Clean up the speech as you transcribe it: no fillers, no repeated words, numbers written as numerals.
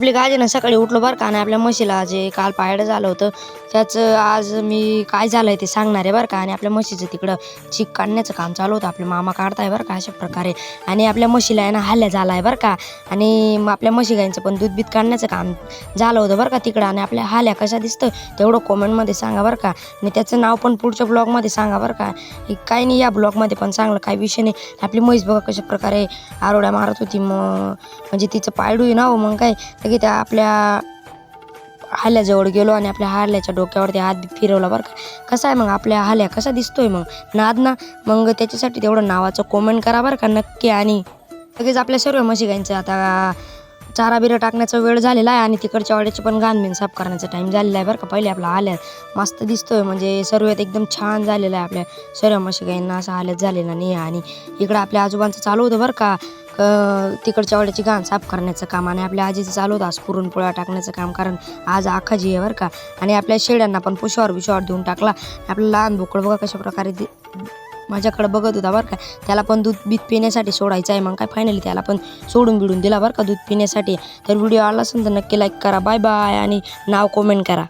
आपली गाय ना सकाळी उठलो बरं का आणि आपल्या म्हशीला जे काल पायड झालं होतं त्याचं आज मी काय झालंय ते सांगणार आहे बरं का. आणि आपल्या म्हशीचं तिकडं चीक काढण्याचं काम चालू होतं, आपले मामा काढताय बरं का अशा प्रकारे. आणि आपल्या म्हशीला आहे ना हल्ल्या झाला आहे बरं का. आणि मग आपल्या म्हशी गाईंचं पण दूध बीत काढण्याचं काम झालं होतं बरं का तिकडं. आणि आपल्या हाल्या कशा दिसतं तेवढं कॉमेंटमध्ये सांगा बरं का. आणि त्याचं नाव पण पुढच्या ब्लॉगमध्ये सांगा बरं का. काही नाही, या ब्लॉगमध्ये पण चांगलं काही विषय नाही. आपली म्हैस बघा कशा प्रकारे आरोड्या मारत होती, म्हणजे तिचं पायडू ना हो. मग काय की त्या आपल्या हाल्याजवळ गेलो आणि आपल्या हाल्याच्या डोक्यावरती हात फिरवला बरं का. कसा आहे मग आपल्या हाल्या कसा दिसतोय मग नाद ना. मग त्याच्यासाठी तेवढं नावाचं कॉमेंट करा बरं का नक्की. आणि लगेच आपल्या सर्व म्हशी गाईंचं आता चारा बिरा टाकण्याचा वेळ झालेला आहे आणि तिकडच्या वाड्याची पण गानबीन साफ करण्याचा टाईम झालेला आहे बरं का. पहिले आपला हाल्या मस्त दिसतोय, म्हणजे सर्वात एकदम छान झालेला आहे. आपल्या सर्व म्हशी गाईंना असा हालत झालेला नाही. आणि इकडं आपल्या आजोबांचं चालू होतं बरं का तिकडच्या वाड्याची घाण साफ करण्याचं काम. आणि आपल्या आजीचं चालू होतं आज पुरणपोळ्या टाकण्याचं काम, कारण आज आखाजी आहे बरं का. आणि आपल्या शेळ्यांना पण पुशावर देऊन टाकला. आपलं लहान बोकड बघा कशा प्रकारे माझ्याकडे बघत होता बरं का. त्याला पण दूध बीत पिण्यासाठी सोडायचं आहे. मग काय फायनली त्याला पण सोडून बिडून दिला बरं का दूध पिण्यासाठी. तर व्हिडिओ आवडला असेल तर नक्की लाईक करा. बाय बाय आणि नाव कमेंट करा.